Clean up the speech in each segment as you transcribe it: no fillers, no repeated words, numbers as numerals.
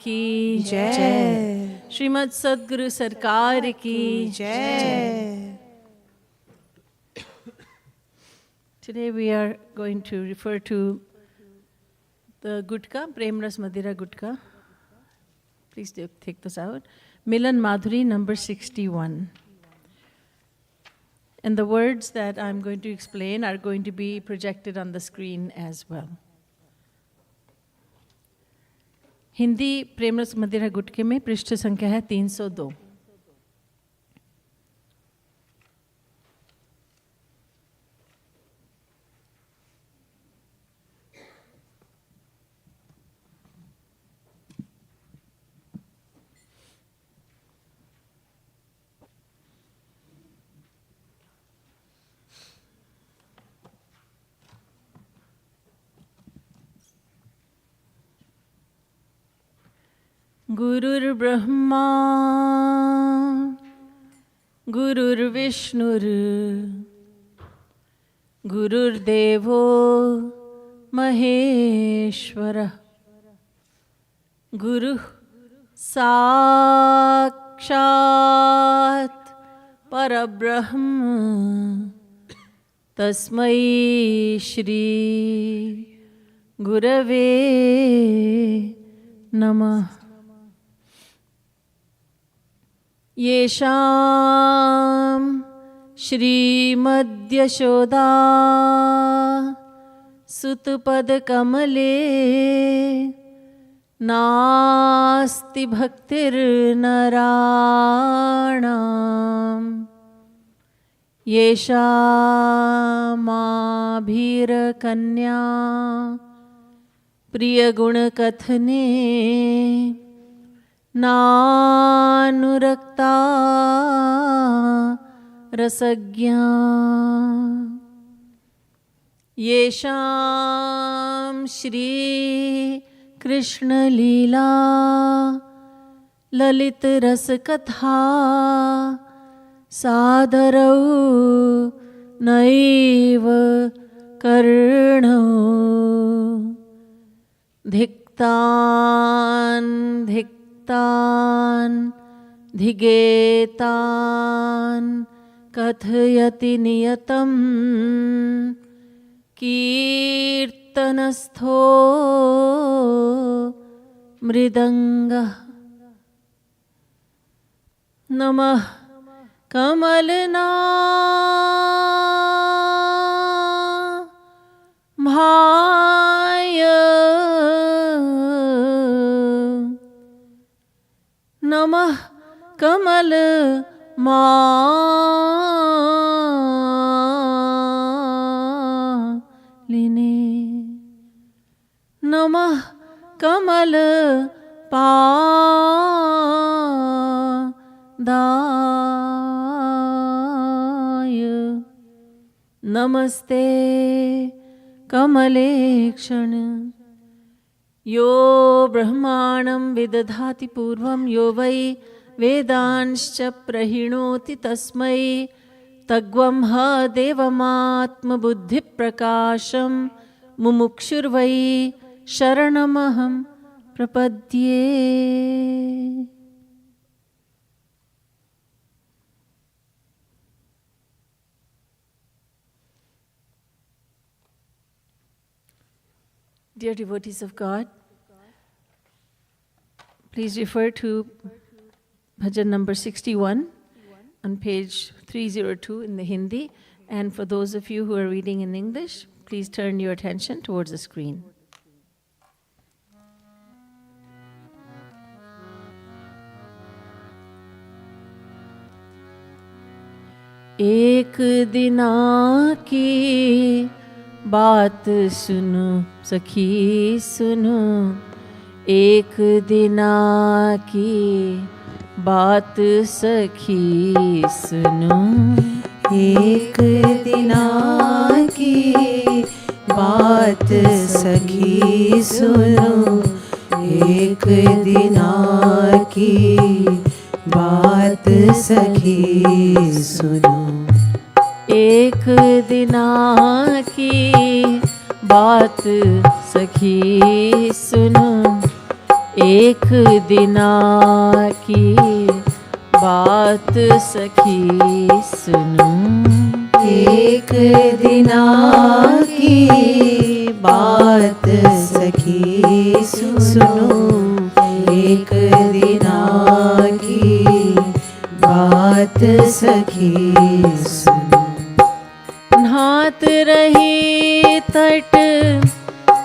की जय। श्रीमद् सद्गुरु सरकार की जय। Today we are going to refer to the Gutka, Prem Ras Madira Gutka. Please take this out. Milan Madhuri number 61. And the words that I'm going to explain are going to be projected on the screen as well. Hindi प्रेम रस मदिरा गुटके में पृष्ठ संख्या है 302। गुरुर्ब्रह्मा गुरुर्विष्णुर् गुरुर्देवो महेश्वरः गुरुः साक्षात् परब्रह्म तस्मै श्री गुरवे नमः। येषां श्रीमद्यशोदा सुतपदकमले नास्ति भक्तिर्नराणां येषामाभिरकन्या प्रियगुणकथने नानुरक्ता रसज्ञा येषां श्री कृष्णलीला ललितरसकथा सादरौ नैव कर्णौ धिक्तान् धिगेतान् कथयति नियतं कीर्तनस्थो मृदङ्गः। नमः कमलनाभाय नमः कमलमालिने नमः कमलपादाय नमस्ते कमलेक्षण। यो ब्रह्माणं विदधाति पूर्वं यो वै वेदांश्च प्रहिणोति तस्मै तग्वं ह देवमात्मबुद्धिप्रकाशं मुमुक्षुर्वै शरणमहं प्रपद्ये। Dear devotees of God, please refer to bhajan number 61 on page 302 in the Hindi, and for those of you who are reading in English, please turn your attention towards the screen. एक दिना की बात सुनो सखी सुनो, एक दिना की बात सखी सुनो, एक दिना की बात सखी सुनो, एक दिना की बात सखी सुनो। एक दिना की बात सखी सुनो, एक दिना की बात सखी सुनो। एक दिना की बात सखी सुनो। एक दिना की बात सखी सुनो। नहात रही तट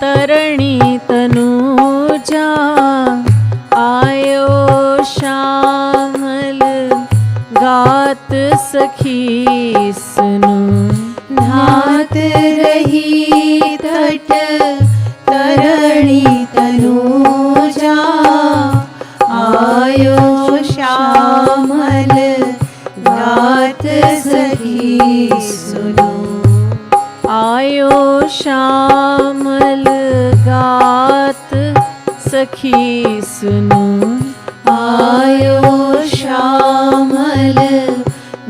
तरणी तनुजा, आयो श्यामल गात सखी सुनो। नहात रही तट तरणी तनुजा, आयो श्यामल गात सखी सुनो। आयो श्यामल गात सखी सुनो। आयो श्यामल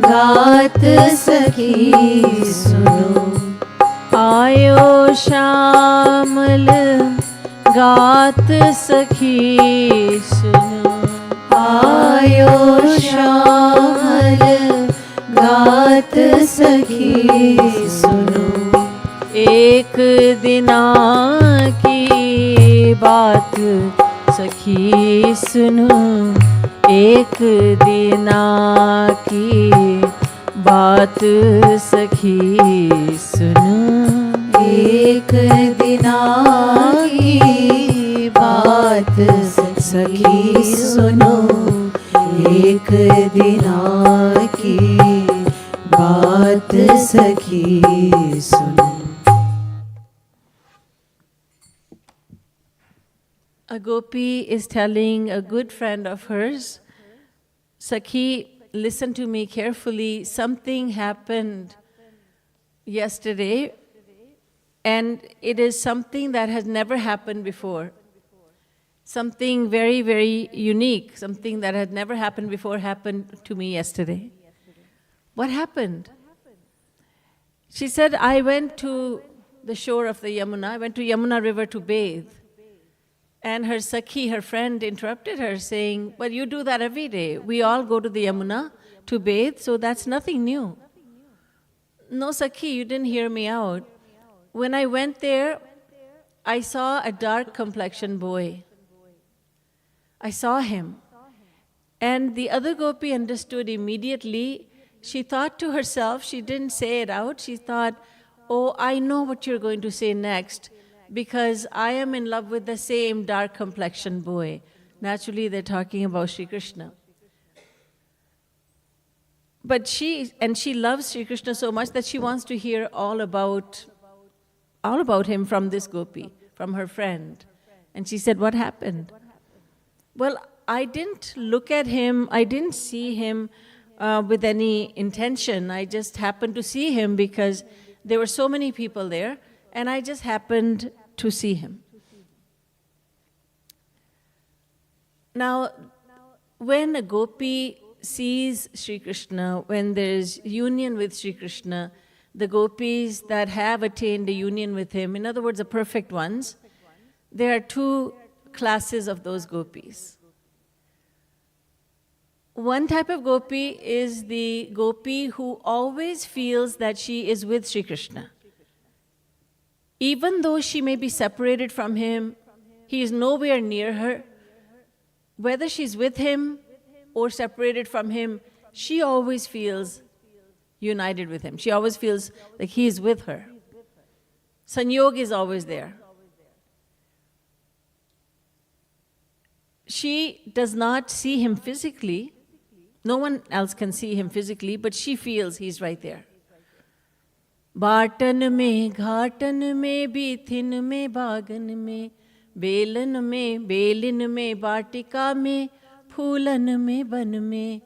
गात सखी सुनो। आयो श्यामल गात सखी सुनो। आयो श्यामल गात सखी सुनो। एक दिना की बात सखी सुनो। एक दिना की बात सखी सुनो। एक दिना की बात सखी सुनो। एक दिना की बात सखी सुनो। A gopi is telling a good friend of hers, Sakhi, listen to me carefully. Something happened yesterday, and it is something that has never happened before. Something very, very unique, something that had never happened before happened to me yesterday. What happened? She said, I went to the shore of the Yamuna. I went to Yamuna river to bathe. And her Sakhi, her friend, interrupted her saying, well, you do that every day. We all go to the Yamuna to bathe, so that's nothing new. No, Sakhi, you didn't hear me out. When I went there, I saw a dark complexioned boy. I saw him. And the other gopi understood immediately. She thought to herself, she didn't say it out, she thought, oh, I know what you're going to say next, because I am in love with the same dark complexioned boy. Naturally, they're talking about Shri Krishna. But she loves Shri Krishna so much that she wants to hear all about him from this gopi, from her friend. And she said, what happened? Well, I didn't look at him, I didn't see him with any intention. I just happened to see him because there were so many people there, and I just happened to see him. Now, when a gopi sees Shri Krishna, when there is union with Shri Krishna, the gopis that have attained a union with him, in other words, the perfect ones, there are two classes of those gopis. One type of gopi is the gopi who always feels that she is with Shri Krishna. Even though she may be separated from him, he is nowhere near her. Whether she's with him or separated from him, she always feels united with him. She always feels like he is with her. Sanyog is always there. She does not see him physically. No one else can see him physically, but she feels he's right there. बाटन में घाटन में बीथिन में बागन में बेलन में बेलिन में बाटिका में फूलन में बन में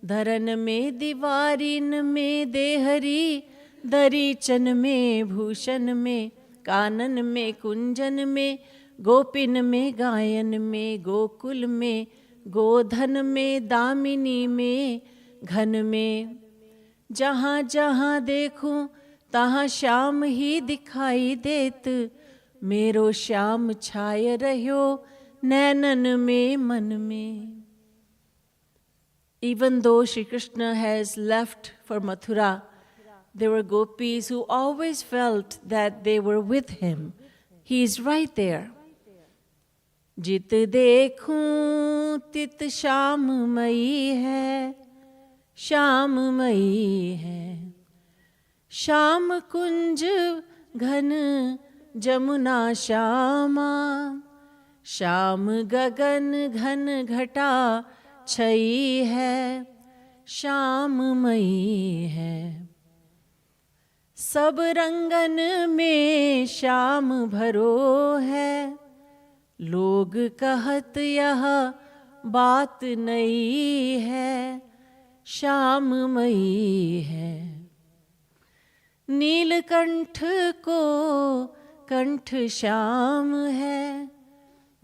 धरन में दीवारीन में देहरी दरीचन में भूषण में कानन में कुंजन में गोपिन में गायन में गोकुल में गोधन में दामिनी में घन में जहाँ जहाँ देखूं तहाँ श्याम ही दिखाई देत मेरो श्याम छाय रह्यो nainan mein man mein. Even though Shri Krishna has left for Mathura, there were gopis who always felt that they were with him. He is right there. Jit dekhun tit sham mayi hai, sham mayi hai. Sham kunj ghan jamuna shama, sham gagan ghan ghata छई है, श्याम मई है. सब रंगन में श्याम भरो है, लोग कहत यह बात नई है, श्याम मई है. नीलकंठ को कंठ श्याम है,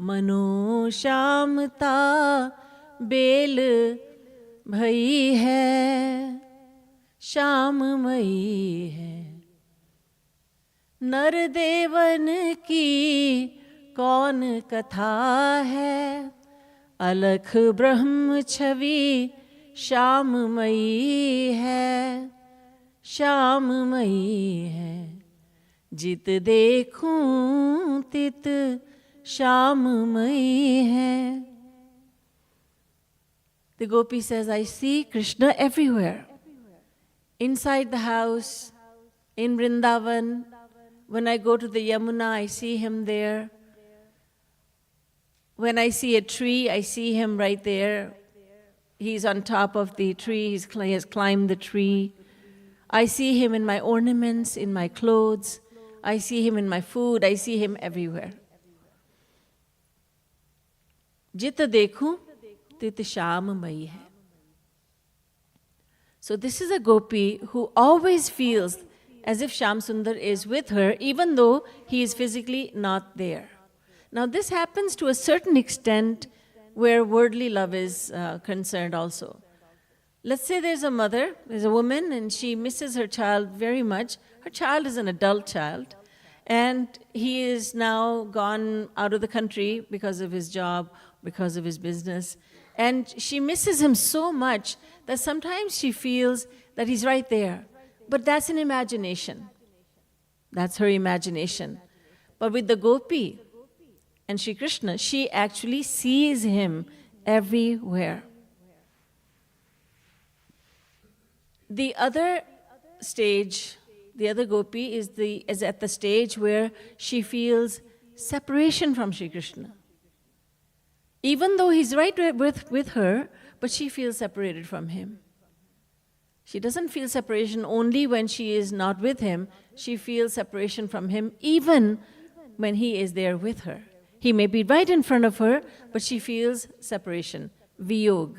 मनो श्यामता बेल भई है, श्याममयी है. नर देवन की कौन कथा है, अलख ब्रह्म छवि श्याममयी है, श्याममयी है. जित देखूं तित श्याममयी है. The gopi says, I see Krishna everywhere. Inside the house, in Vrindavan. When I go to the Yamuna, I see him there. When I see a tree, I see him right there. He's on top of the tree. He has climbed the tree. I see him in my ornaments, in my clothes. I see him in my food. I see him everywhere. Jita dekhu, tit sham mayi hai. So this is a gopi who always feels as if Shyam Sundar is with her, even though he is physically not there. Now this happens to a certain extent where worldly love is concerned also. Let's say there's a mother, there's a woman, and she misses her child very much. Her child is an adult child, and he is now gone out of the country because of his job, because of his business. And she misses him so much that sometimes she feels that he's right there. But that's an imagination. That's her imagination. But with the gopi and Shri Krishna, she actually sees him everywhere. The other stage, the other gopi is at the stage where she feels separation from Shri Krishna. Even though he's right with her, but she feels separated from him. She doesn't feel separation only when she is not with him. She feels separation from him even when he is there with her. He may be right in front of her, but she feels separation. Viyog.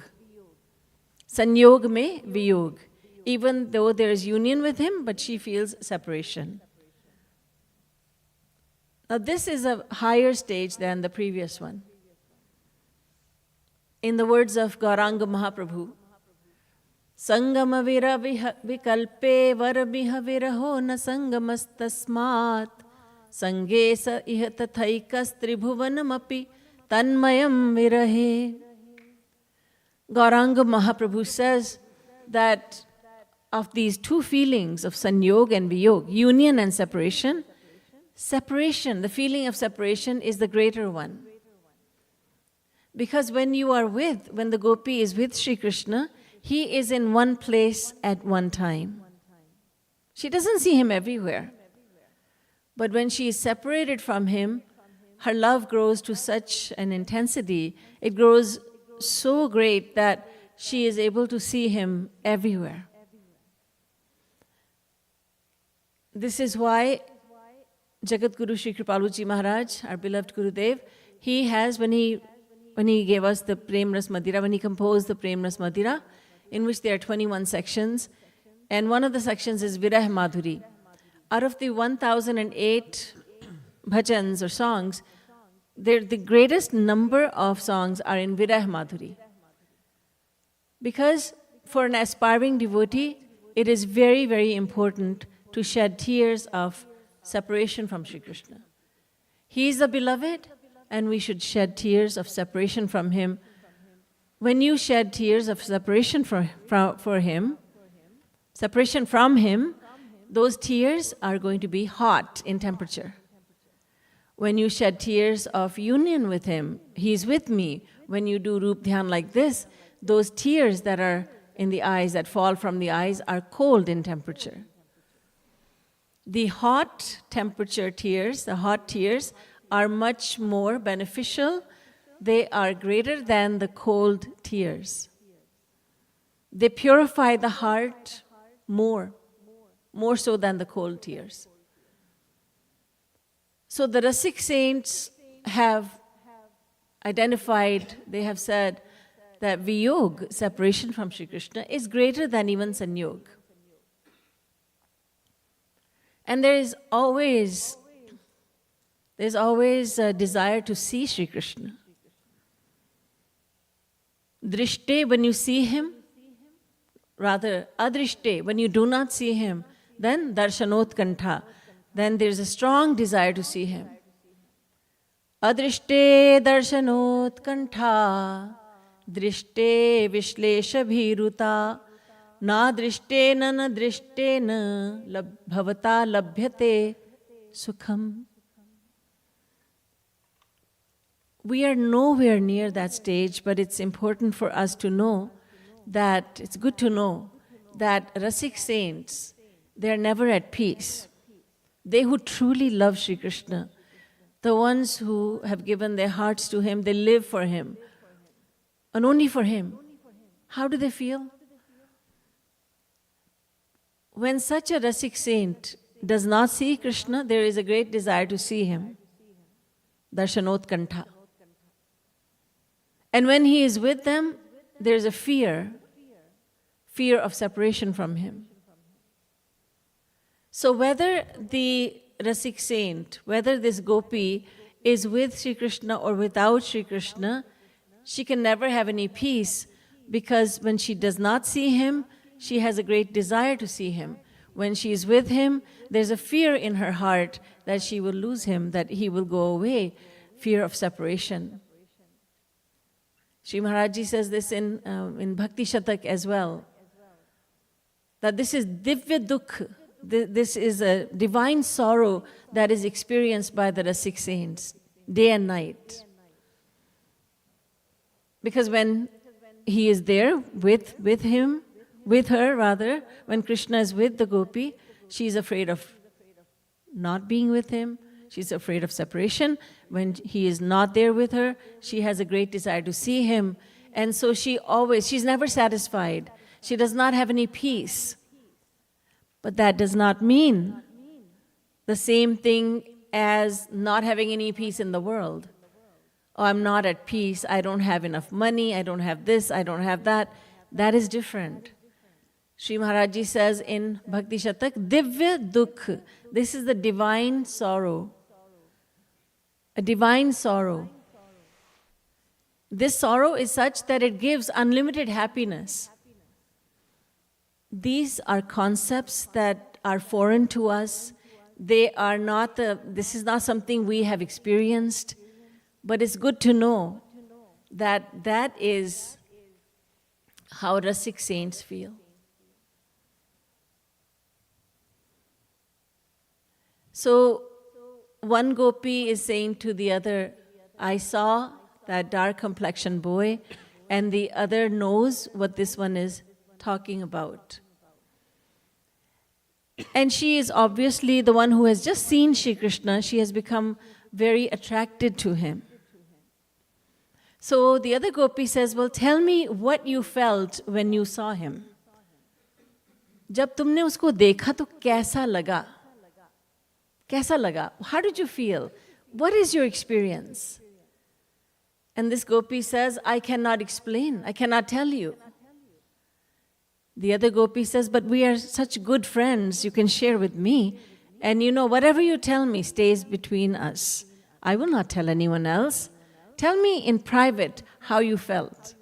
Sanyog mein viyog. Even though there is union with him, but she feels separation. Now this is a higher stage than the previous one. In the words of Gauranga Mahaprabhu, Sangama vira vikalpe varabiha viraho na sangamas tasmat sange sa iha tathaikas tribhuvanamapi tanmayam virahe. Gauranga Mahaprabhu says that of these two feelings of sanyog and viyog, union and separation, the feeling of separation is the greater one. Because when the gopi is with Shri Krishna, he is in one place at one time. She doesn't see him everywhere. But when she is separated from him, her love grows to such an intensity, it grows so great that she is able to see him everywhere. This is why Jagat Guru Shri Kripalu Ji Maharaj, our beloved Gurudev, he has, when he gave us the Prem Ras Madira, when he composed the Prem Ras Madira, in which there are 21 sections, and one of the sections is Virah Madhuri. Out of the 1008 bhajans or songs, the greatest number of songs are in Virah Madhuri. Because for an aspiring devotee, it is very, very important to shed tears of separation from Shri Krishna. He is the beloved, and we should shed tears of separation from him. When you shed tears of separation separation from him, those tears are going to be hot in temperature. When you shed tears of union with him, he's with me. When you do Rup Dhyan like this, those tears that are in the eyes, that fall from the eyes, are cold in temperature. The hot temperature tears, the hot tears, are much more beneficial. They are greater than the cold tears. They purify the heart more so than the cold tears. So the Rasik saints have identified, they have said that Viyog, separation from Shri Krishna, is greater than even Sanyog. And there's always a desire to see Shri Krishna. Drishte, when you see him, rather adrishte, when you do not see him, then darshanot kantha, then there's a strong desire to see him. Adrishte darshanot kantha, drishte vishlesha bhiruta, na drishte na drishte na bhavata labhyate sukham. We are nowhere near that stage, but it's important for us to know that, it's good to know that Rasik saints, they're never at peace. They who truly love Shri Krishna, the ones who have given their hearts to him, they live for him, and only for him. How do they feel? When such a Rasik saint does not see Krishna, there is a great desire to see him. Darshanot kantha. And when he is with them, there is a fear of separation from him. So whether the Rasik saint, whether this gopi is with Sri Krishna or without Sri Krishna, she can never have any peace, because when she does not see him, she has a great desire to see him. When she is with him, there's a fear in her heart that she will lose him, that he will go away, fear of separation. Shri Maharaj says this in Bhakti Shatak as well, that this is divya dukh, this is a divine sorrow that is experienced by the Rasik saints, day and night. Because when he is there with her rather, when Krishna is with the gopi, she is afraid of not being with him. She's afraid of separation. When he is not there with her, she has a great desire to see him. And so she's never satisfied. She does not have any peace. But that does not mean the same thing as not having any peace in the world. Oh, I'm not at peace. I don't have enough money. I don't have this. I don't have that. That is different. Shri Maharaj says in Bhakti Shatak, Divya Dukh. This is the divine sorrow. A divine sorrow. This sorrow is such that it gives unlimited happiness. These are concepts that are foreign to us. They are not, this is not something we have experienced, but it's good to know that that is how Rasik saints feel. So, one gopi is saying to the other, I saw that dark complexioned boy, and the other knows what this one is talking about. And she is obviously the one who has just seen Shri Krishna. She has become very attracted to him. So the other gopi says, well, tell me what you felt when you saw him. जब तुमने उसको देखा तो कैसा लगा? कैसा लगा? How did you feel? What is your experience? And this gopi says, I cannot explain. I cannot tell you. The other gopi says, but we are such good friends, you can share with me. And you know, whatever you tell me stays between us. I will not tell anyone else. Tell me in private how you felt.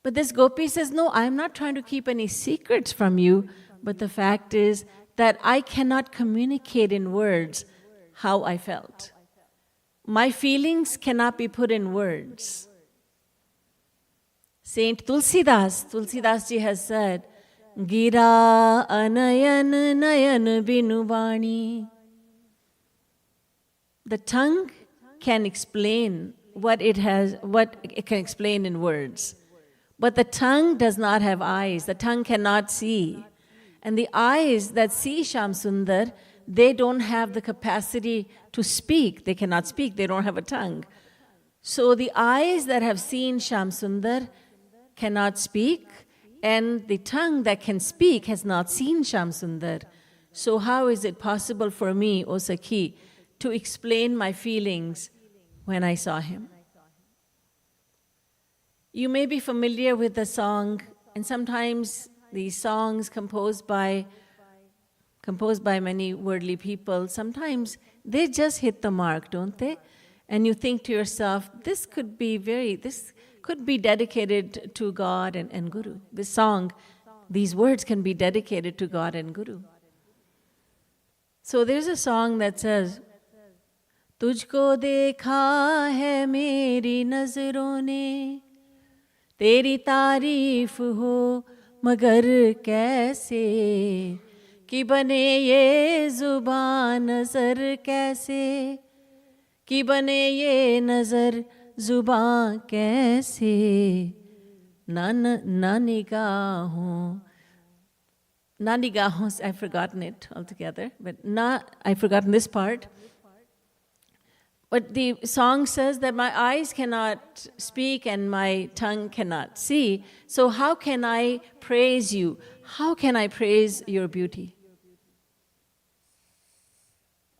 But this gopi says, no, I'm not trying to keep any secrets from you, but the fact is that I cannot communicate in words how I felt. my feelings cannot be put in words. Saint Tulsidas ji has said, Gira anayan nayan binubani. The tongue can explain what it can explain in words. But the tongue does not have eyes. The tongue cannot see. And the eyes that see Shyam Sundar, they don't have the capacity to speak. They cannot speak. They don't have a tongue. So the eyes that have seen Shyam Sundar cannot speak, and the tongue that can speak has not seen Shyam Sundar. So how is it possible for me, O Sakhi, to explain my feelings when I saw him? You may be familiar with the song, and sometimes these songs composed by many worldly people, sometimes they just hit the mark, don't they? And you think to yourself, this could be dedicated to God and Guru. This song, these words can be dedicated to God and Guru. So there's a song that says, Tujhko dekha hai meri nazaron ne, तेरी तारीफ हो मगर कैसे कि बने ये जुबान नजर कैसे कि बने ये नजर जुबान कैसे ना निगाहों I've forgotten it altogether, but I've forgotten this part. But the song says that my eyes cannot speak and my tongue cannot see. So how can I praise you? How can I praise your beauty?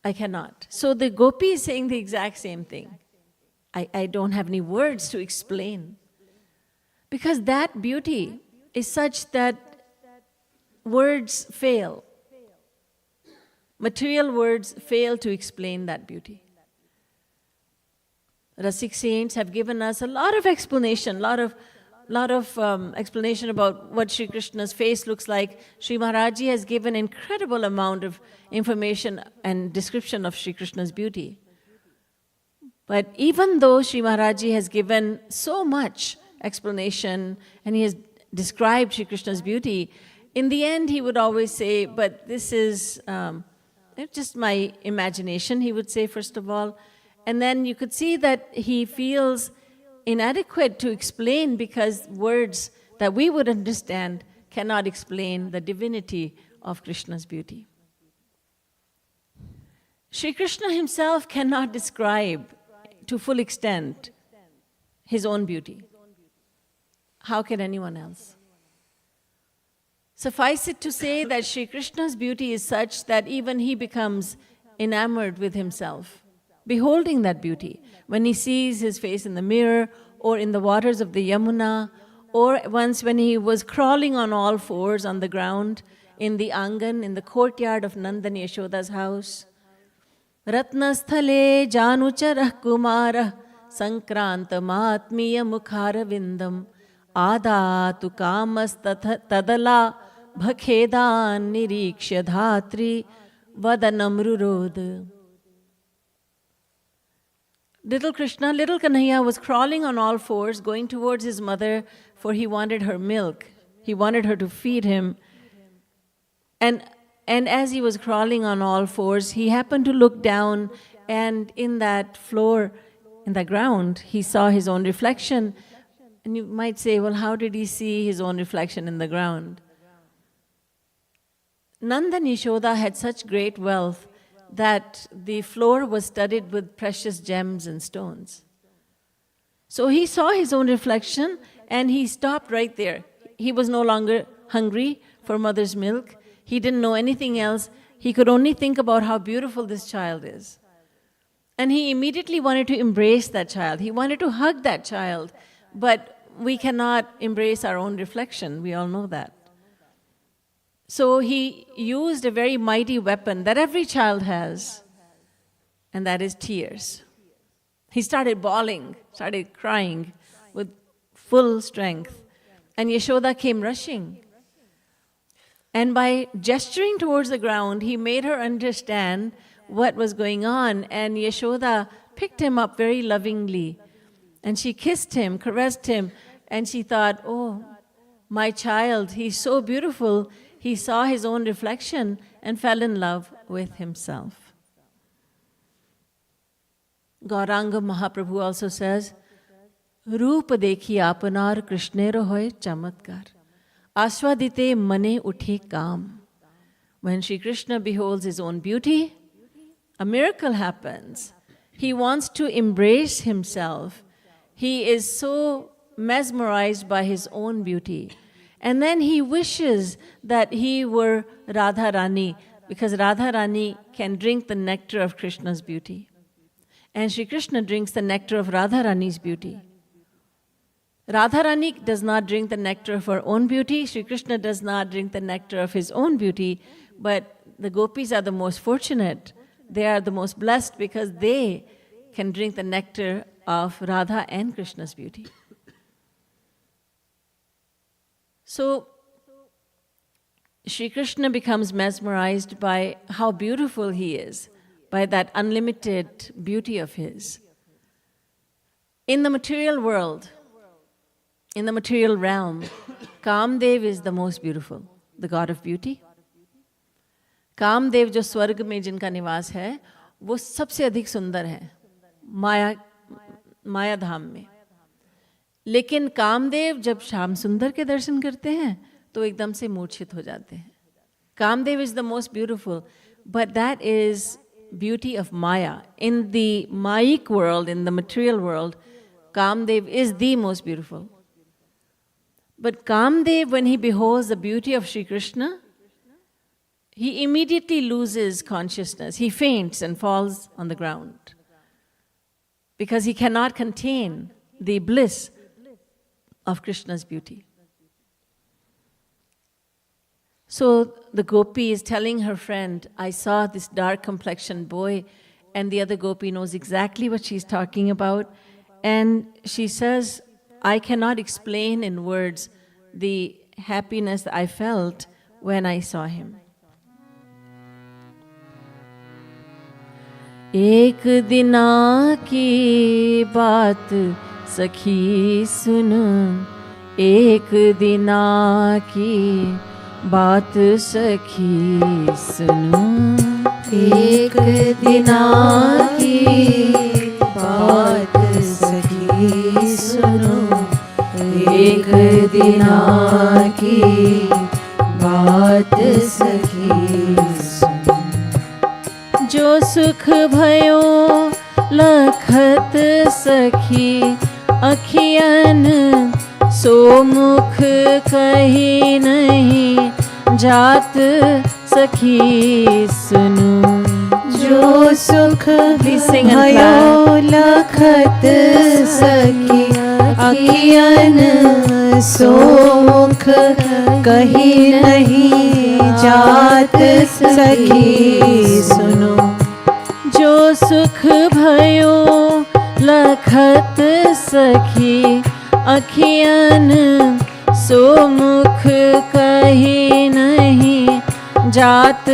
I cannot. So the gopi is saying the exact same thing. I don't have any words to explain. Because that beauty is such that words fail. Material words fail to explain that beauty. Rasik saints have given us a lot of explanation, lot of explanation about what Sri Krishna's face looks like. Sri Maharaj has given an incredible amount of information and description of Sri Krishna's beauty. But even though Sri Maharaj has given so much explanation and he has described Sri Krishna's beauty, in the end he would always say, but this is just my imagination, he would say first of all. And then you could see that he feels inadequate to explain because words that we would understand cannot explain the divinity of Krishna's beauty. Sri Krishna himself cannot describe to full extent his own beauty. How can anyone else? Suffice it to say that Sri Krishna's beauty is such that even he becomes enamored with himself, beholding that beauty. When he sees his face in the mirror or in the waters of the Yamuna, or once when he was crawling on all fours on the ground in the Angan, in the courtyard of Nandan Yashoda's house. Ratnasthale janucharah kumarah sankranta mahatmiya mukhara vindam adatu kamas tadala bhakhedan nirikshya dhatri vadanam rurod. Little Kanhaiya was crawling on all fours, going towards his mother, for he wanted her milk. He wanted her to feed him. And as he was crawling on all fours, he happened to look down, and in that floor, in the ground, he saw his own reflection. And you might say, well, how did he see his own reflection in the ground? Nandan Yashoda had such great wealth that the floor was studded with precious gems and stones. So he saw his own reflection and he stopped right there. He was no longer hungry for mother's milk. He didn't know anything else. He could only think about how beautiful this child is. And he immediately wanted to embrace that child. He wanted to hug that child. But we cannot embrace our own reflection. We all know that. So he used a very mighty weapon that every child has, and that is tears. He started bawling, started crying with full strength. And Yashoda came rushing. And by gesturing towards the ground, he made her understand what was going on. And Yashoda picked him up very lovingly. And she kissed him, caressed him, and she thought, oh, my child, he's so beautiful. He saw his own reflection and fell in love with himself. Gauranga Mahaprabhu also says, Roop dekhi apanar krishnero hoy chamatkar. Aswadite mane uthe kam. When Shri Krishna beholds his own beauty, a miracle happens. He wants to embrace himself. He is so mesmerized by his own beauty. And then he wishes that he were Radha Rani, because Radha Rani can drink the nectar of Krishna's beauty. And Shri Krishna drinks the nectar of Radha Rani's beauty. Radha Rani does not drink the nectar of her own beauty. Shri Krishna does not drink the nectar of his own beauty. But the gopis are the most fortunate. They are the most blessed because they can drink the nectar of Radha and Krishna's beauty. So, Shri Krishna becomes mesmerized by how beautiful he is, by that unlimited beauty of his. In the material world, in the material realm, Kamdev is the most beautiful, the god of beauty. Kamadeva जो स्वर्ग में जिनका निवास है वो सबसे अधिक सुंदर है माया धाम में. लेकिन कामदेव जब श्याम सुंदर के दर्शन करते हैं तो एकदम से मूर्छित हो जाते हैं. Kamdev is the most beautiful, but that is beauty of maya. In the mike world, in the material world, Kamdev is the most beautiful. But Kamdev, when he beholds the beauty of Shri Krishna, he immediately loses consciousness. He faints and falls on the ground because he cannot contain the bliss of Krishna's beauty. So the gopi is telling her friend, I saw this dark complexioned boy, and the other gopi knows exactly what she's talking about. And she says, I cannot explain in words the happiness I felt when I saw him. एक दिना की बात सखी सुन, एक दिना की बात सखी सुन, एक दिना की बात सखी सुनो, एक दिना की बात सखी सुनो. जो सुख भयो लखत सखी अखियन, सो मुख कही नहीं जात सखी सुनु. जो सुख भयो लखत सखी अखियन, सो मुख कही नहीं जात सखी सुनो. जो सुख भयो लखत सखी अखियन, सो मुख कही नहीं जात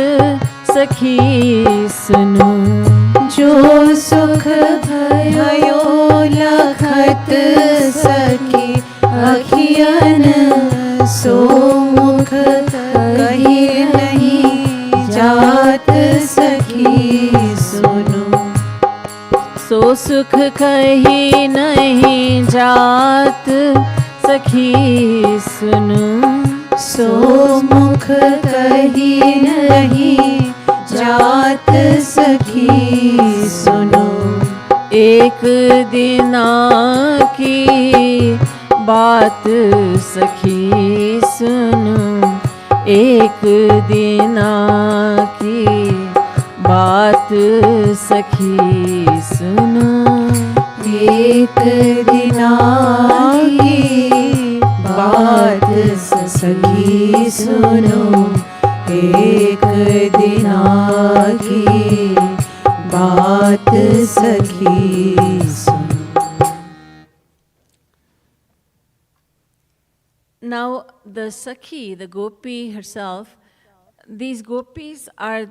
सखी सुनो. जो सुख भयो लखत सखी अखियन, सो मुख कही नहीं जात सखी सुनो. सो सुख कही नहीं जात सखी सुनो. सो मुख कही नहीं जात सखी सुनो. एक दिना की बात सखी सुनो, एक दिना की बात सखी सुनो. एक दिना की बात सखी सुनो, एक दिना की बात सखी सुनो. Now the Sakhi, the gopi herself, these gopis are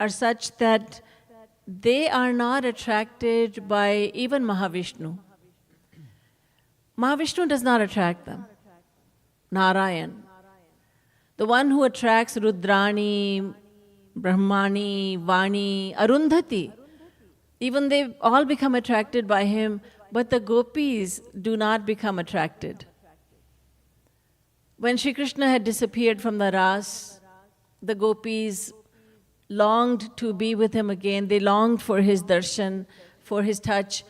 such that they are not attracted by even Mahavishnu. Mahavishnu does not attract them. Narayan. The one who attracts Rudrani, Brahmani, Vani, Arundhati, even they all become attracted by him, but the gopis do not become attracted. When Shri Krishna had disappeared from the Ras, the gopis longed to be with him again. They longed for his darshan, for his touch,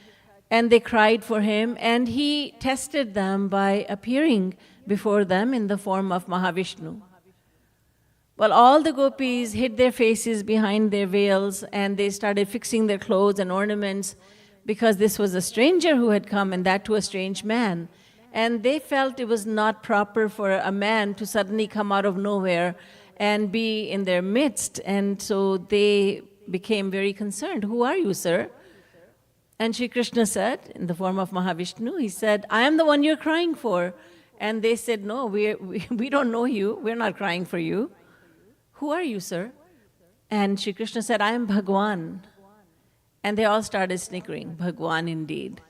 and they cried for him. And he tested them by appearing before them in the form of Mahavishnu. Well, all the gopis hid their faces behind their veils and they started fixing their clothes and ornaments because this was a stranger who had come, and that to a strange man. And they felt it was not proper for a man to suddenly come out of nowhere and be in their midst. And so they became very concerned. Who are you, sir? And Shri Krishna said, in the form of Mahavishnu, he said, I am the one you're crying for. And they said, no, we don't know you. We're not crying for you. Who are you, sir? And Shri Krishna said, I am Bhagwan. And they all started snickering, Bhagwan indeed.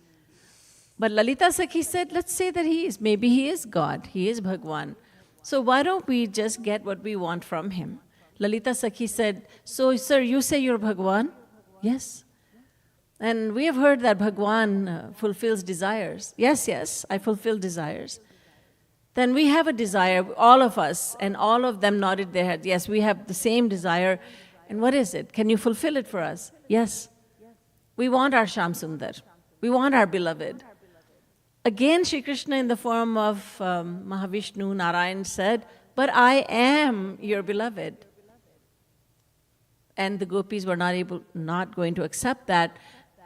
But Lalita Sakhi said, let's say that maybe he is God, he is Bhagwan. So why don't we just get what we want from him? Lalita Sakhi said, so sir, you say you're Bhagwan? Yes. And we have heard that Bhagwan fulfills desires. Yes, yes, I fulfill desires. Then we have a desire, all of us, and all of them nodded their heads. Yes, we have the same desire. And what is it? Can you fulfill it for us? Yes. We want our Shyam Sundar. We want our beloved. Again, Shri Krishna in the form of Mahavishnu, Narayan said, but I am your beloved. And the gopis were not going to accept that.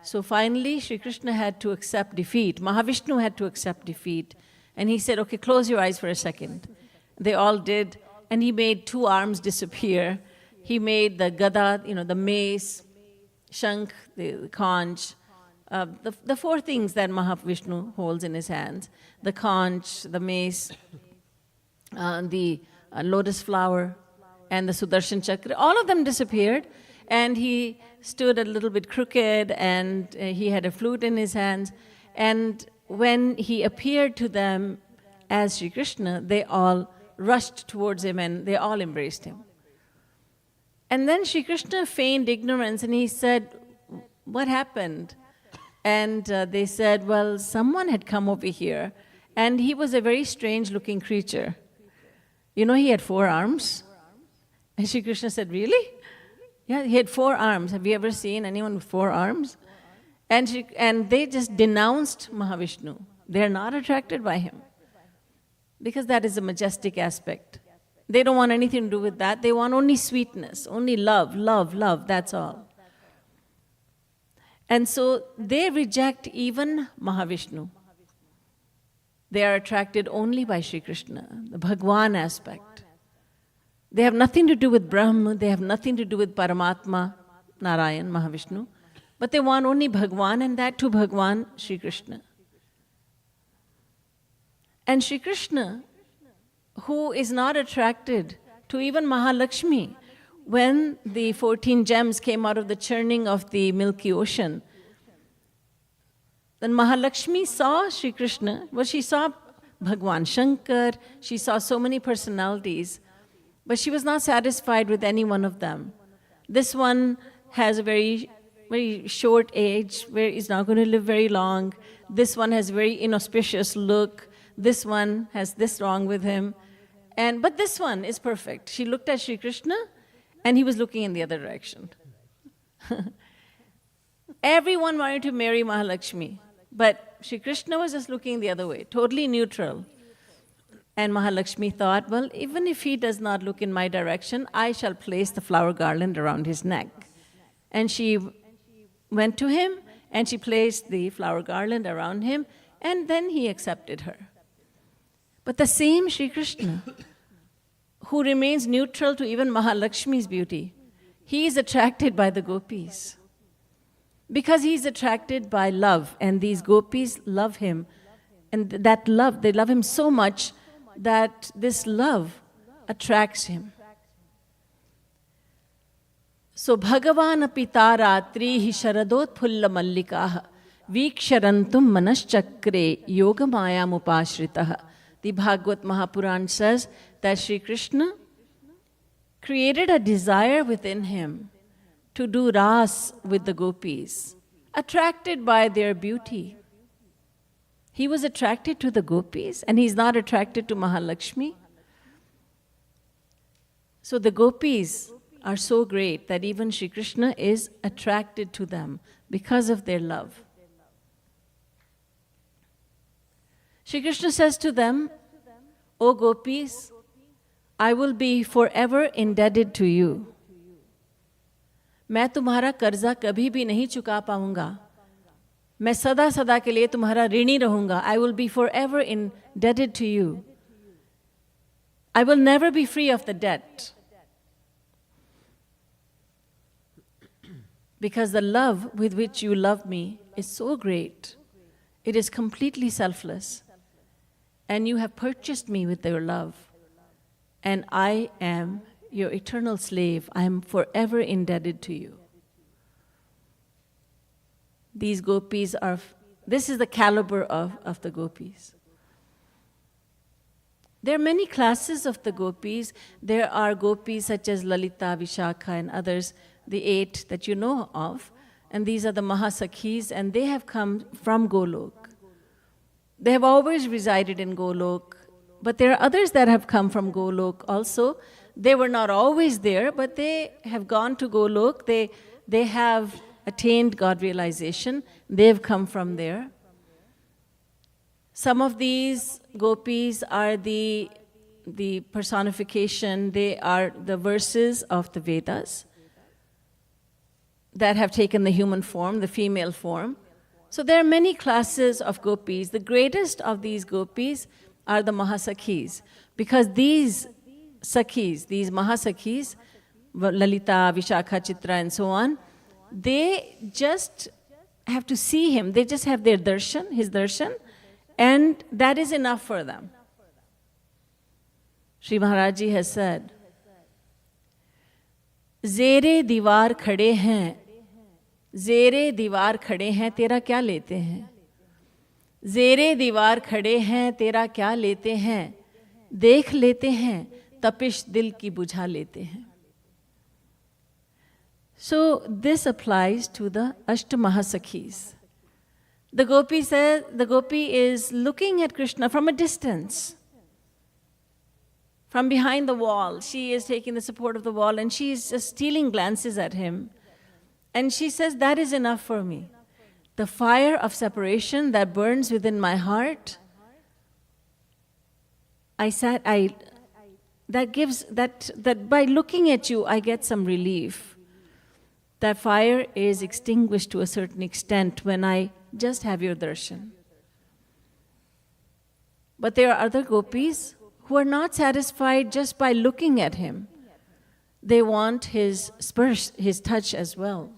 So finally, Shri Krishna had to accept defeat. Mahavishnu had to accept defeat. And he said, okay, close your eyes for a second. They all did. And he made 2 arms disappear. He made the gada, the mace, shankh, the conch, the 4 things that Mahavishnu holds in his hands, the conch, the mace, the lotus flower, and the Sudarshan Chakra, all of them disappeared, and he stood a little bit crooked, and he had a flute in his hands, and when he appeared to them as Shri Krishna, they all rushed towards him and they all embraced him. And then Shri Krishna feigned ignorance and he said, what happened? And they said, well, someone had come over here, and he was a very strange-looking creature. He had 4 arms. And Shri Krishna said, really? Yeah, he had 4 arms. Have you ever seen anyone with 4 arms? And they just denounced Mahavishnu. They're not attracted by him because that is a majestic aspect. They don't want anything to do with that. They want only sweetness, only love, love, love, that's all. And so they reject even Mahavishnu. They are attracted only by Shri Krishna, the Bhagwan aspect. They have nothing to do with Brahma, they have nothing to do with Paramatma, Narayan, Mahavishnu, but they want only Bhagwan, and that too Bhagwan, Shri Krishna. And Shri Krishna, who is not attracted to even Mahalakshmi, when the 14 gems came out of the churning of the milky ocean, then Mahalakshmi saw Shri Krishna. Well, she saw Bhagwan Shankar, she saw so many personalities, but she was not satisfied with any one of them. This one has a very short age, where he's not going to live very long. This one has a very inauspicious look. This one has this wrong with him. But this one is perfect. She looked at Shri Krishna, and he was looking in the other direction. Everyone wanted to marry Mahalakshmi, but Shri Krishna was just looking the other way, totally neutral. And Mahalakshmi thought, well, even if he does not look in my direction, I shall place the flower garland around his neck. And she went to him, and she placed the flower garland around him, and then he accepted her. But the same Shri Krishna, who remains neutral to even Mahalakshmi's beauty, he is attracted by the gopis. Because he is attracted by love, and these gopis love him. And that love, they love him so much that this love attracts him. So Bhagavan apita ratrihi sharadot phulla mallikaha viksharantum manaschakre yogamayam upashritaha. The Bhagavad Mahapuran says that Shri Krishna created a desire within him to do ras with the gopis, attracted by their beauty. He was attracted to the gopis and he's not attracted to Mahalakshmi. So the gopis are so great that even Shri Krishna is attracted to them because of their love. Shri Krishna says to them, O gopis, I will be forever indebted to you. मैं तुम्हारा कर्जा कभी भी नहीं चुका पाऊंगा. मैं सदा सदा के लिए तुम्हारा ऋणी रहूंगा. I will be forever indebted to you. I will never be free of the debt. Because the love with which you love me is so great. It is completely selfless. And you have purchased me with your love. And I am your eternal slave. I am forever indebted to you. These gopis are, this is the caliber of the gopis. There are many classes of the gopis. There are gopis such as Lalita, Vishakha and others, the 8 that you know of. And these are the Mahasakhis and they have come from Golok. They have always resided in Golok. But there are others that have come from Golok also. They were not always there, but they have gone to Golok. They have attained God realization. They have come from there. Some of these gopis are the personification, they are the verses of the Vedas that have taken the human form, the female form. So there are many classes of gopis. The greatest of these gopis are the Mahasakhis, because these Sakhis, these Mahasakhis, Lalita, Vishakha, Chitra and so on, they just have to see him. They just have their darshan, his darshan, and that is enough for them. Shri Maharaj ji has said, Zere diwar khade hain, Zere diwar khade hain, tera kya lete hain? Zere diwar khade hain, tera kya lete hain? Dekh lete hain, tapish dil ki bujha lete hain. So this applies to the Ashtamahasakhis. The gopi says, the gopi is looking at Krishna from a distance. From behind the wall, she is taking the support of the wall and she is just stealing glances at him. And she says, that is enough for me. The fire of separation that burns within my heart, that gives, that by looking at you, I get some relief. That fire is extinguished to a certain extent when I just have your darshan. But there are other gopis who are not satisfied just by looking at him. They want his spursh, his touch as well.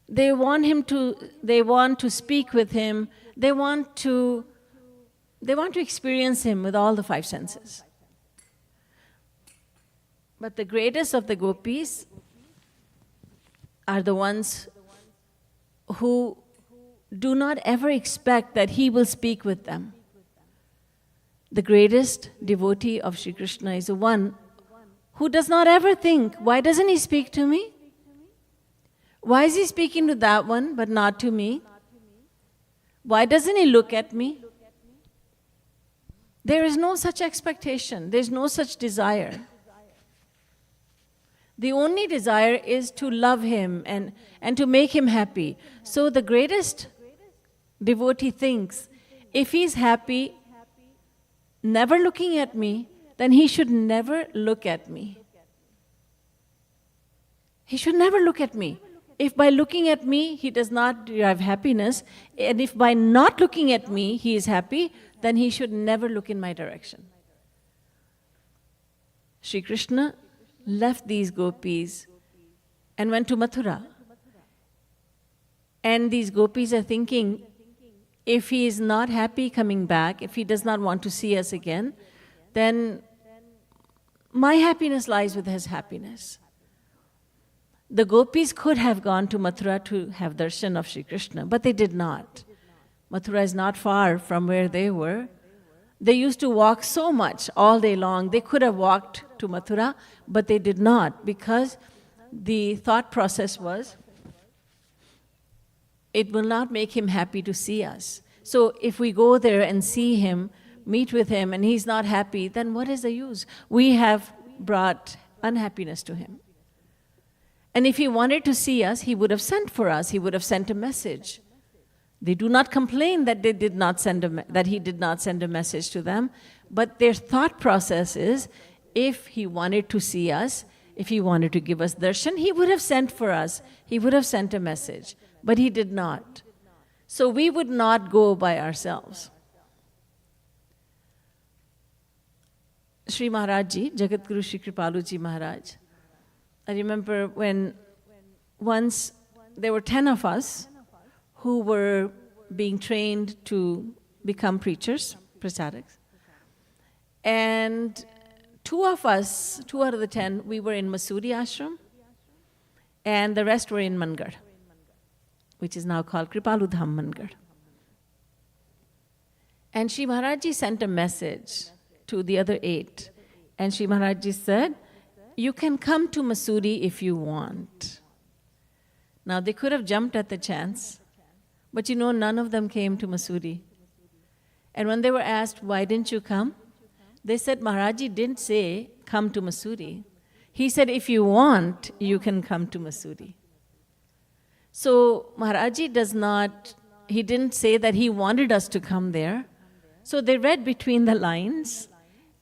They want to speak with him. They want to experience him with all the 5 senses. But the greatest of the gopis are the ones who do not ever expect that he will speak with them. The greatest devotee of Shri Krishna is the one who does not ever think, why doesn't he speak to me? Why is he speaking to that one but not to me? Why doesn't he look at me? There is no such expectation. There is no such desire. The only desire is to love him and to make him happy. So the greatest devotee thinks, if he's happy, never looking at me, then he should never look at me. He should never look at me. If by looking at me, he does not derive happiness, and if by not looking at me, he is happy, then he should never look in my direction. Shri Krishna left these gopis and went to Mathura. And these gopis are thinking, if he is not happy coming back, if he does not want to see us again, then my happiness lies with his happiness. The gopis could have gone to Mathura to have darshan of Shri Krishna, but they did not. Mathura is not far from where they were. They used to walk so much all day long. They could have walked to Mathura, but they did not, because the thought process was, it will not make him happy to see us. So if we go there and see him, meet with him, and he's not happy, then what is the use? We have brought unhappiness to him. And if he wanted to see us, he would have sent for us. He would have sent a message. They do not complain that he did not send a message to them, but their thought process is, if he wanted to see us, if he wanted to give us darshan, he would have sent for us. He would have sent a message, but he did not. So we would not go by ourselves. Shri Maharaj Ji, Jagat Guru Shri Kripalu Ji Maharaj, I remember when once there were 10 of us who were being trained to become preachers, prasaraks. And 2 out of the 10, we were in Masuri ashram, and the rest were in Mangar, which is now called Kripalu Dham Mangar. And Shri Maharaj Ji sent a message to the other 8. And Shri Maharaj Ji said, you can come to Masuri if you want. Now they could have jumped at the chance, but none of them came to Masuri. And when they were asked, why didn't you come? They said, Maharaj Ji didn't say, come to Masuri. He said, if you want, you can come to Masuri. So Maharaj Ji he didn't say that he wanted us to come there. So they read between the lines,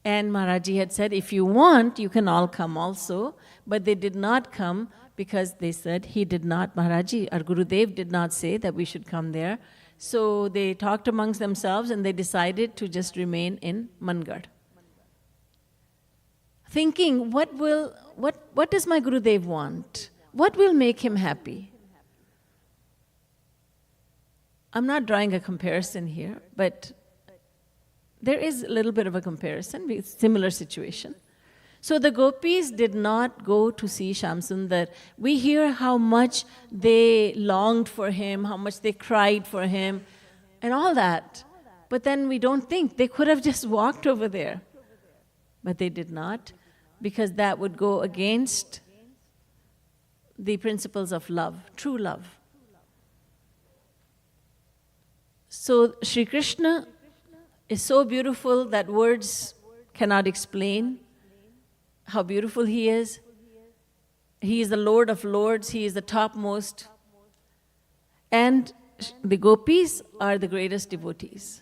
and Maharaj Ji had said, if you want, you can all come also. But they did not come because they said Maharaj Ji, our Gurudev did not say that we should come there. So they talked amongst themselves and they decided to just remain in Mangar. Thinking, what does my Gurudev want? What will make him happy? I'm not drawing a comparison here, but there is a little bit of a comparison with similar situation. So the gopis did not go to see Shamsundar. We hear how much they longed for him, how much they cried for him, and all that. But then we don't think they could have just walked over there. But they did not, because that would go against the principles of love, true love. So Shri Krishna is so beautiful that words cannot explain how beautiful he is. He is the Lord of Lords. He is the topmost. And the gopis are the greatest devotees.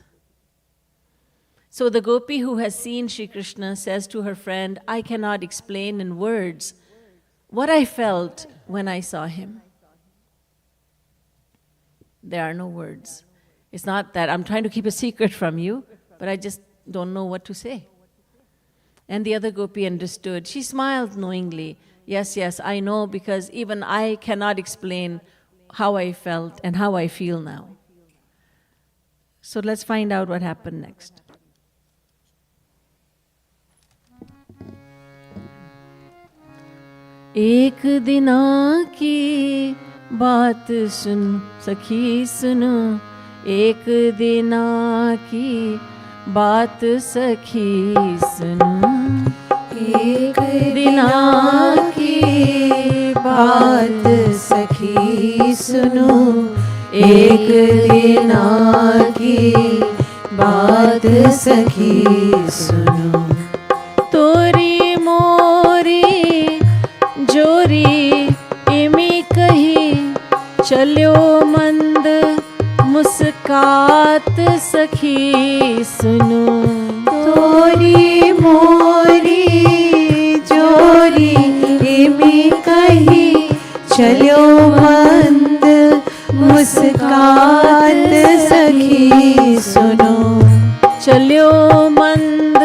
So the gopi who has seen Shri Krishna says to her friend, I cannot explain in words what I felt when I saw him. There are no words. It's not that I'm trying to keep a secret from you, but I just don't know what to say. And the other gopi understood. She smiled knowingly. Yes, I know, because even I cannot explain how I felt and how I feel now. So let's find out what happened next. एक दिना की बात सुन सखी सुनो, एक दिना की बात सखी सुनो, एक दिना की बात सखी सुनो, एक दिना की बात सखी सुनो। तोरी मोरी जोरी इमी कही, चल्यो मंद मुस्कात सखी सुनो। तोरी मोरी जोरी इमी कही, चल्यो मंद मुस्कात सखी सुनो। चल्यो मंद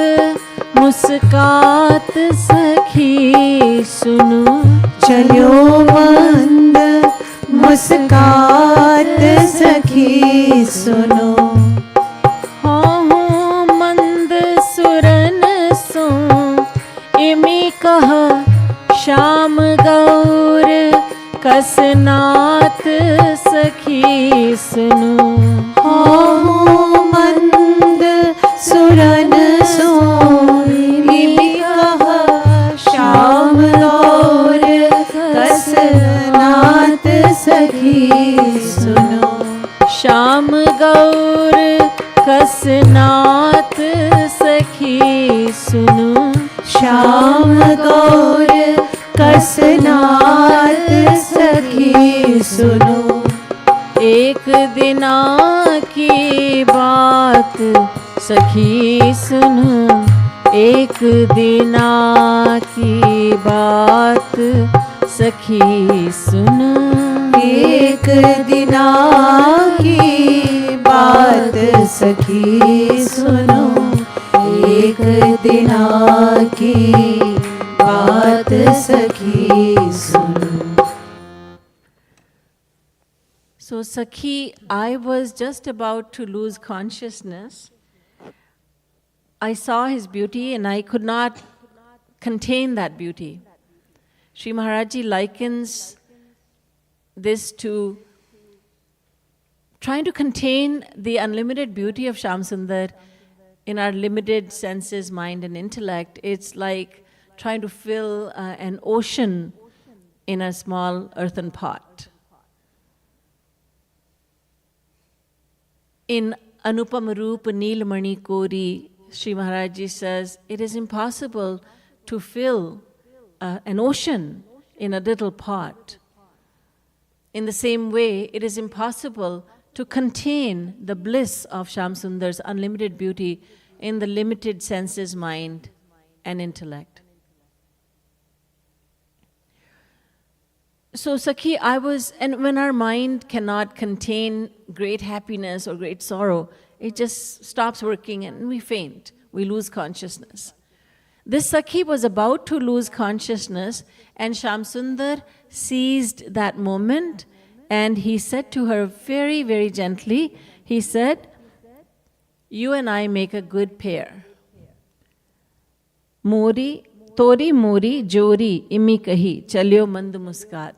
मुस्कात सखी सुनो। चल्यो मंद मुस्कात सखी सुनो। हाँ मंद सुरन सो इमी कह, श्याम गौर कसनात सखी सुनु। श्याम गौर कसनात सखी सुनो। एक दिना की बात सखी सुनो। एक दिना की बात सखी सुनो। एक दिना की बात सखी सुनो। एक दिना की बात सखी सुनो। So, Sakhi, I was just about to lose consciousness. I saw his beauty and I could not contain that beauty. Shri Maharaj likens this to trying to contain the unlimited beauty of Shyam Sundar in our limited senses, mind and intellect. It's like trying to fill an ocean in a small earthen pot. In Anupam Roop Neelmani Kori, Shri Maharaj says, it is impossible to fill an ocean in a little pot. In the same way, it is impossible to contain the bliss of Shyam Sundar's unlimited beauty in the limited senses, mind, and intellect. So, Sakhi, and when our mind cannot contain great happiness or great sorrow, it just stops working and we faint, we lose consciousness. This Sakhi was about to lose consciousness, and Shyam Sundar seized that moment and he said to her very, very gently, he said, you and I make a good pair. Mori, tori mori, jori, imi kahi, chalyo mand muskat.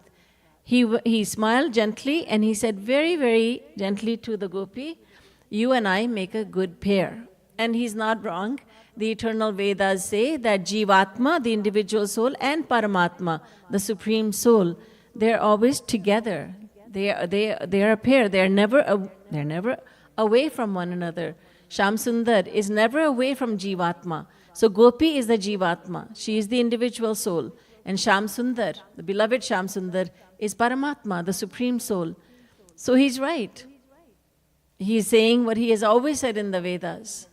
He smiled gently and he said very, very gently to the gopi, you and I make a good pair. And he's not wrong. The eternal Vedas say that Jivatma, the individual soul, and Paramatma, the supreme soul, they're always together. They are a pair. They're never away from one another. Shyam Sundar is never away from Jivatma. So Gopi is the Jivatma. She is the individual soul. And Shyam Sundar, the beloved Shyam Sundar, is Paramatma, the supreme soul. So he's right. He's saying what he has always said in the Vedas.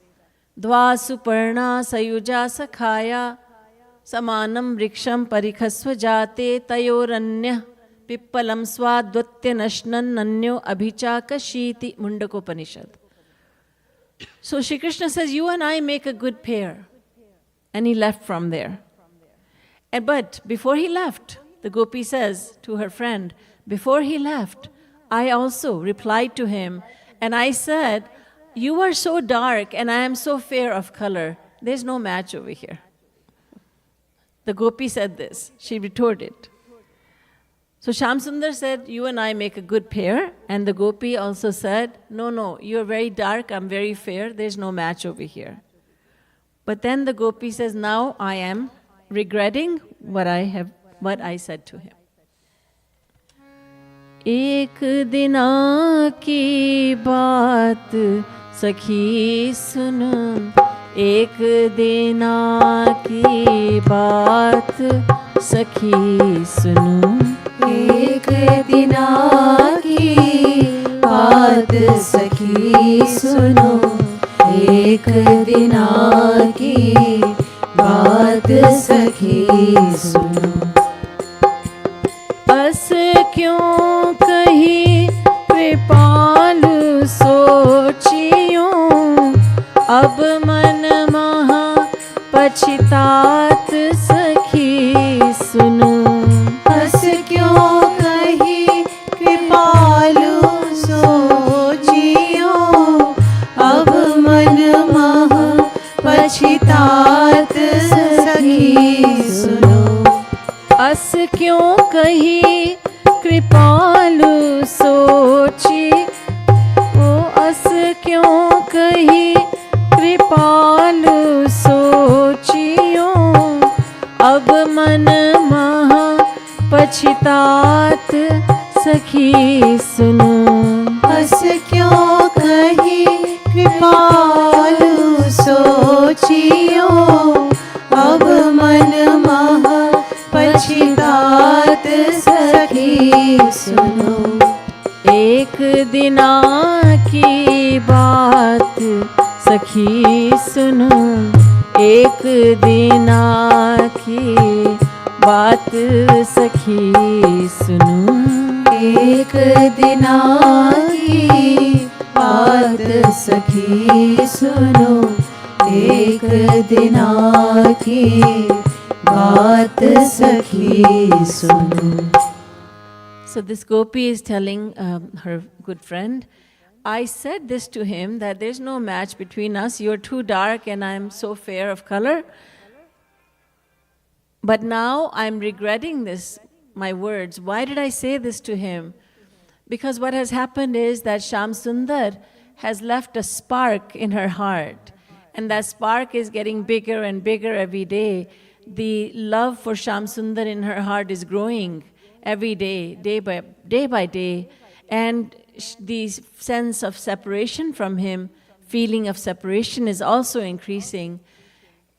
Dva suparna sayuja sakhaya samanam vriksham parikhasva jate tayoranya pippalam swadvatya nashnan nanyo abhichaka shiti Mundakopanishad. So Shri Krishna says, you and I make a good pair. And he left from there. But before he left, the gopi says to her friend, before he left, I also replied to him and I said, you are so dark and I am so fair of color. There's no match over here. The gopi said this. She retorted. So Shyam Sundar said, you and I make a good pair. And the gopi also said, no, you're very dark, I'm very fair. There's no match over here. But then the gopi says, now I am regretting what I said to him. एक दिना की बात सखी सुन, एक दिना की बात सखी सुन, एक दिना की बात सखी सुनो, एक दिना की बात सखी सुनो। बस क्यों कही कृपालु सोचियों, अब मन महा पछतात सखी सुनो। बस क्यों कही कृपालु सोचियों, अब मन महा पछतात सखी सुनो। अस क्यों कही कृपालु सोची, ओ अस क्यों कही कृपालु सोचियों, अब मन महा पछतात सखी सुनो। अस क्यों कही कृपा बात सखी सुनो, एक दीना की बात सखी सुनो। एक दिना की बात सखी सुनो, एक दिना की बात सखी सुनो. So this gopi is telling her good friend, I said this to him that there's no match between us. You're too dark and I'm so fair of color. But now I'm regretting this, my words. Why did I say this to him? Because what has happened is that Shyam Sundar has left a spark in her heart. And that spark is getting bigger and bigger every day. The love for Shyam Sundar in her heart is growing every day, day by day. And the sense of separation from him, feeling of separation is also increasing.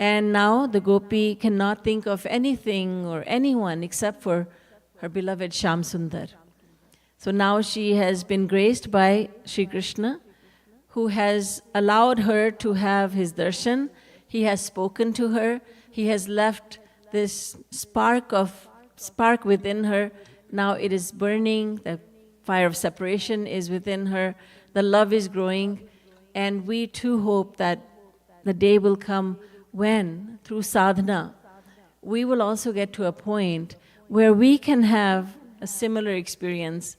And now the gopi cannot think of anything or anyone except for her beloved Shyam Sundar. So now she has been graced by Shri Krishna, who has allowed her to have his darshan. He has spoken to her. He has left this spark within her. Now it is burning. The fire of separation is within her. The love is growing. And we too hope that the day will come when, through sadhana, we will also get to a point where we can have a similar experience,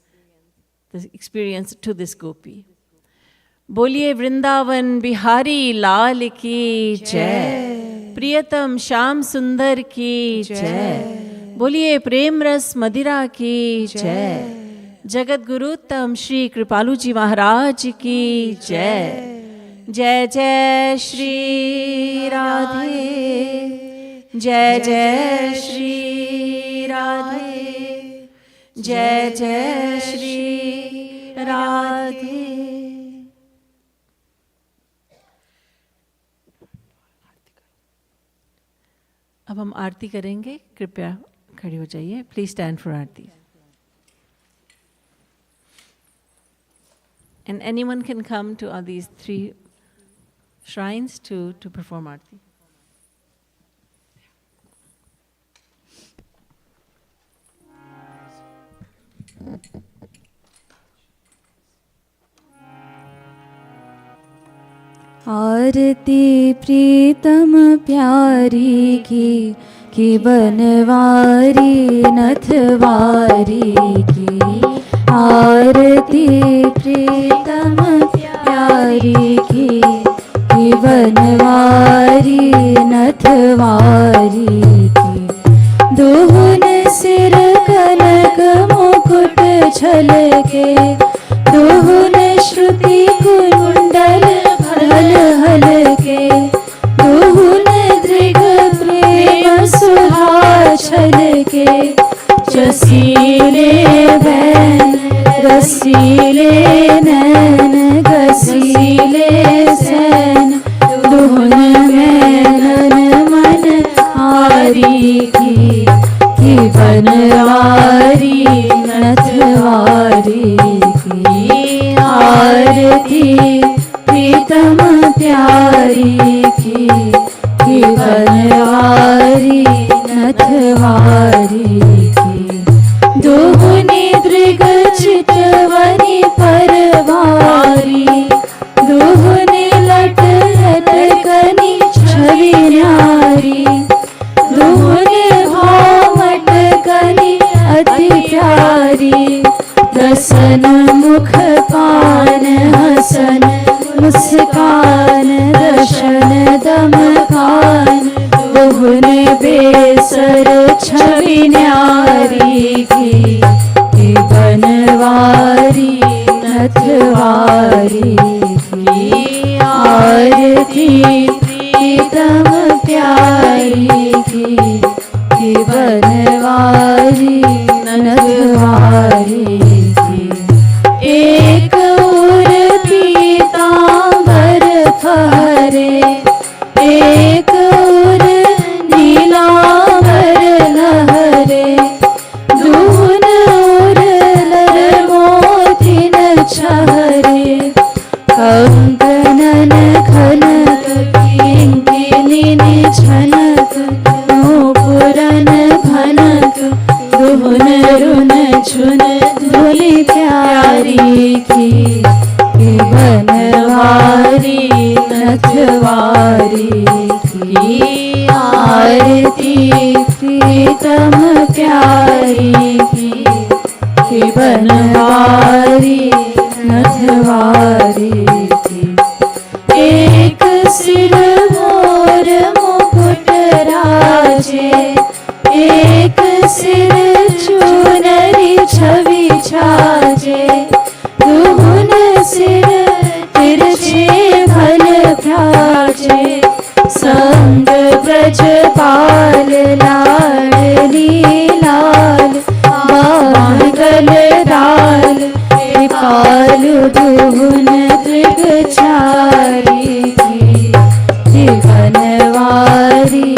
the experience to this gopi. Boliye Vrindavan Bihari Lal ki jai, Priyatam Shyam Sundar ki jai, Boliye Prem Ras Madira ki jai, Jagat Guru Tam Shri Kripalu Ji Maharaj ki jai. Jai Jai Shri Radhe, Jai Jai Shri Radhe, Jai Jai Shri Radhe. अब हम आरती करेंगे. कृपया खड़े हो जाइए. Please stand for Aarti. And anyone can come to these three shrines to perform arti. आरती प्रीतम प्यारी की बनवारी नथवारी की. आरती प्रीतम प्यारी की बनवारी नथवारी की. दुहुन सिर कनक मुकुट छलके, दुहुन श्रुति कुंडल हल हल के, दुहुन दृग प्रेम सुहा छलके. जसीले बैन रसीले नैन गसीले सैन, दुहुन मैनन मन हारी की बनवारी नथवारी की. आरती प्रीतम प्यारी की बनवारी नथवारी की. दुहुनी दृग चितवनी परवारी, दुहुनी लट लटकनी छवि न्यारी, दुहुनी भाव मटकनी अति प्यारी. रसन मुख पान हसन मुस्कान, दर्शन दमकान, दुहुन बेसर छवि न्यारी की बनवारी नथवारी की. आरती प्रीतम प्यारी की बनवारी नथवारी की. एक और पीतांबर फहरे, एक और नीलांबर लहरे, दुहुन और लर मोतिन छहरे. कंगन प्यारी की आरती प्रीतम प्यारी की बनवारी नथवारी की। एक सिर मोर मुकुट राजे, एक सिर चूनरी छवि छाजे, दुहुन सिर तिरछे भल भ्राजे, संग ब्रजपाल लाडली लाल, बांगल दाल कृपालु दुहुन दृगचारी की बनवारी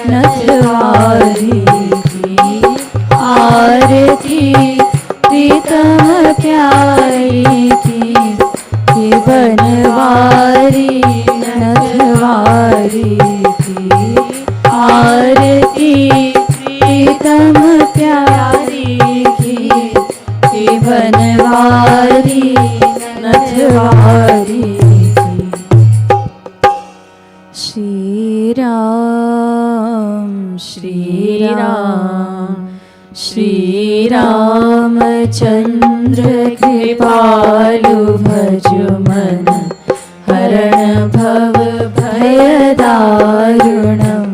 नथवारी की। आरती प्रीतम प्यारी की बनवारी नथवारी की। आरती प्रीतम प्यारी की बनवारी नथवारी की। श्री राम श्री राम श्री रामचंद्र कृपालु भजु मन, हरण भव भय दारुणं,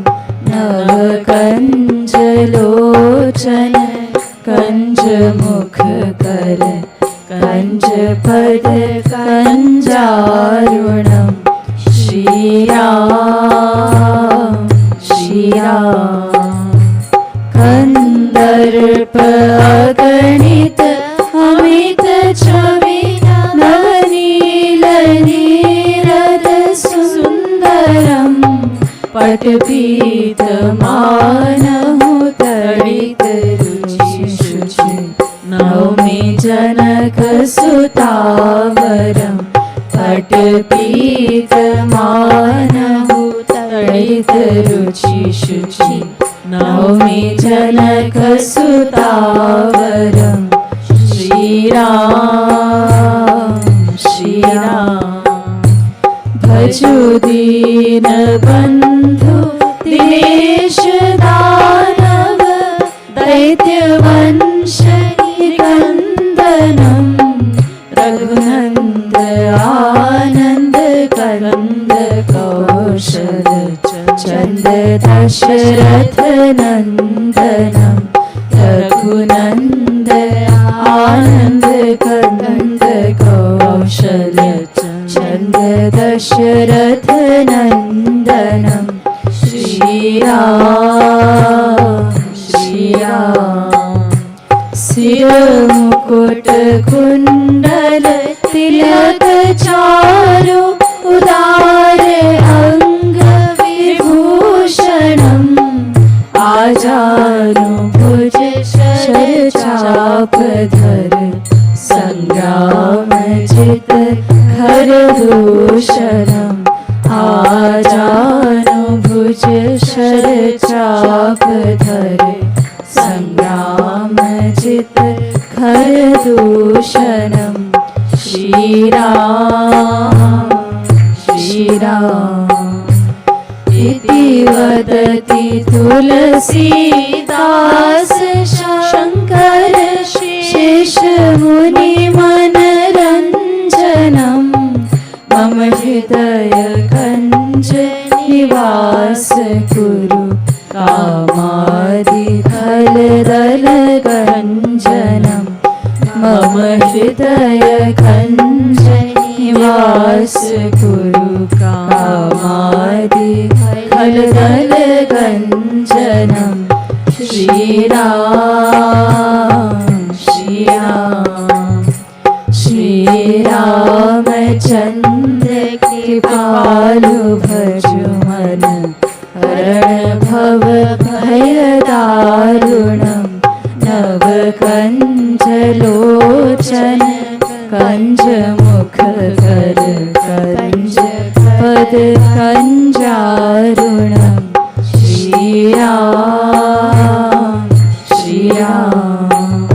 नव कंज लोचन कंज मुख कर, कंज पद कंजारुणं। श्री राम श्री राम कंदर्प अगणित अमित छवि, नवनील नीरद सुंदरम, पटपीत मानहु तडित रुचि शुचि, नौमि जनक सुतावरम, पटपीत मानहु तडित रुचि शुचि, नौमि जनक सुतावरम। श्री राम श्री राम भजु दीन बंधु दिनेश दानव, दैत्य वंश निकंदनम, रघुनंद आनंद कंद कौशल चंद दशरथ नंदनम, रघुनंद आनंद कंद कौशल चंद दशरथ नंदनम। श्री राम श्री राम सिर मुकुट कुंडल तिलक चारु, उदार अंग विभूषणम, आजानु भुज शरचाप धर, संग्राम जित खर दूषणम, आजानु भुज शरचाप धर, संग्राम जित खर दूषणम। श्री राम श्री राम इति वदति तुलसीदास, शंकर शेष मुनि मनरंजनम, मम हृदय कंज निवास कुरु, कामादि फलदल गंजनम, मम हृदय कंज निवास कुरु, कामादि फलदल गंजनम। श्री राम श्री राम श्री रामचंद्र कृपालु भजु मन, हरण भव भय दारुणम, नव कंज लोचन कंज मुख कर, कंज पद कंजारुणम। श्री राम श्री राम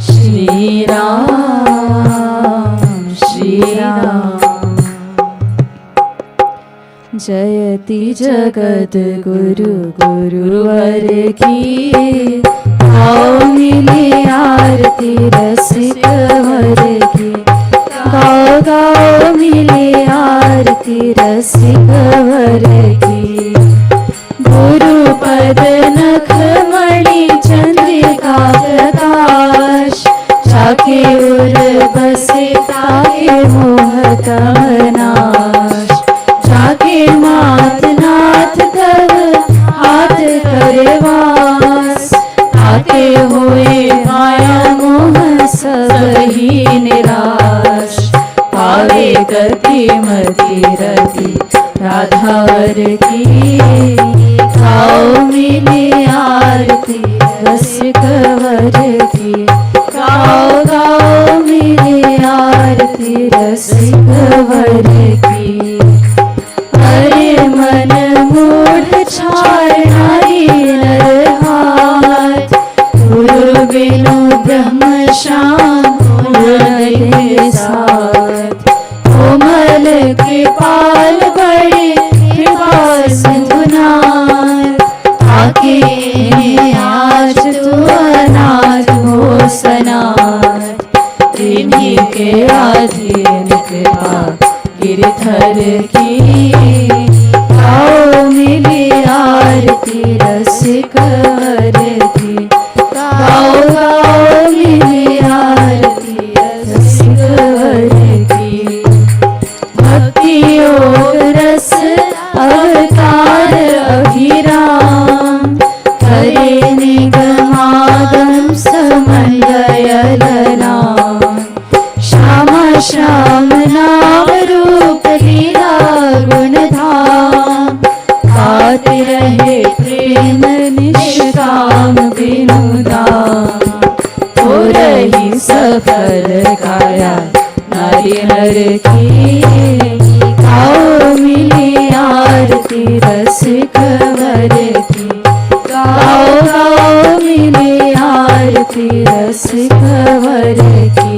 श्री राम श्री राम जयति जगत गुरु गुरुवर की, गाओ मिली आरती रसिक वर की, गाओ गाओ मिली आरती रसिक वर की। गुरु पद नख मणि चंद्रिका प्रकाश, जाके उर बसे ताके मोह तमनाश, जाके मात नाथ तव हाथ करे वास, ताके हुए माया मोह सब ही निराश। पावे गति मति रति राधावर की, गाओ मिली आरती रसिक वर की, गाओ गाओ मिली आरती रसिक वर की। अरे मन मूढ़ छाड़ नारी नर हाथ, गुरु बिनु ब्रह्म शाम के साथ। कोमल कृपाल बड़े कृपा सिंधुनाथ, आके आज तू अनाथ हो सनाथ। इन्हीं के अधीन कृपा गिरधर की, गाओ मिली आरती रसिक वर की, गाओ गाओ मिली आरती रसिक वर की। भक्ति योग रस अवतार अभिराम, हरे निगमागम समन्वय ललाम। श्यामा श्याम नाम रूप लीला गुण धाम, गाते रहे प्रेम निष्काम बिनु दाम। हो रही सफल काया नारी नर की, गाओ मिली आरती रसिक वर की, गाओ गाओ मिली आरती रसिक वर की।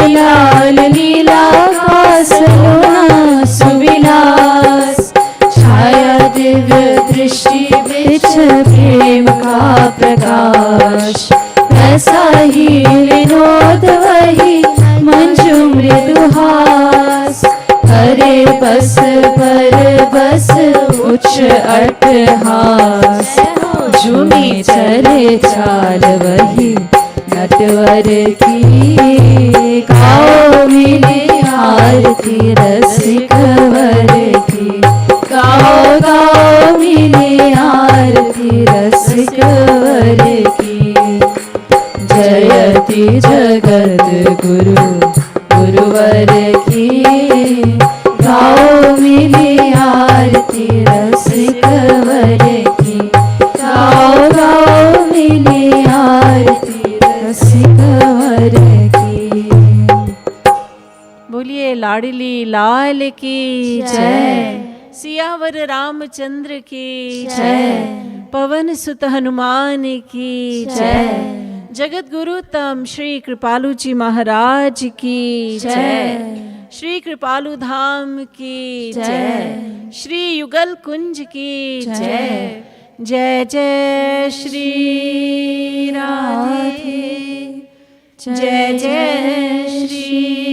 लाल लीला का सलोना सुविलास, छाया दिव्य दृष्टि बिच प्रेम का प्रकाश। ऐसा ही विनोद वही मंजू मृदुहास, हरे बस पर बस उच्च अट्टहास। झूमी चले चाल वही नटवर की, गाओ मिली आरती रसिक वर की, गाओ गाओ मिली आरती रसिक वर की। जयति जगत गुरु गुरुवर की, गाओ मिली आरती रसिक वर की, गाओ गाओ मिली आरती रसिक वर की। बोलिए लाडली लाल की जय, सियावर रामचंद्र की जय, पवन सुत हनुमान की जय, जगत गुरु तम श्री कृपालु जी महाराज की जय, श्री कृपालु धाम की जय, श्री युगल कुंज की जय। जय जय श्री राधे, जय जय श्री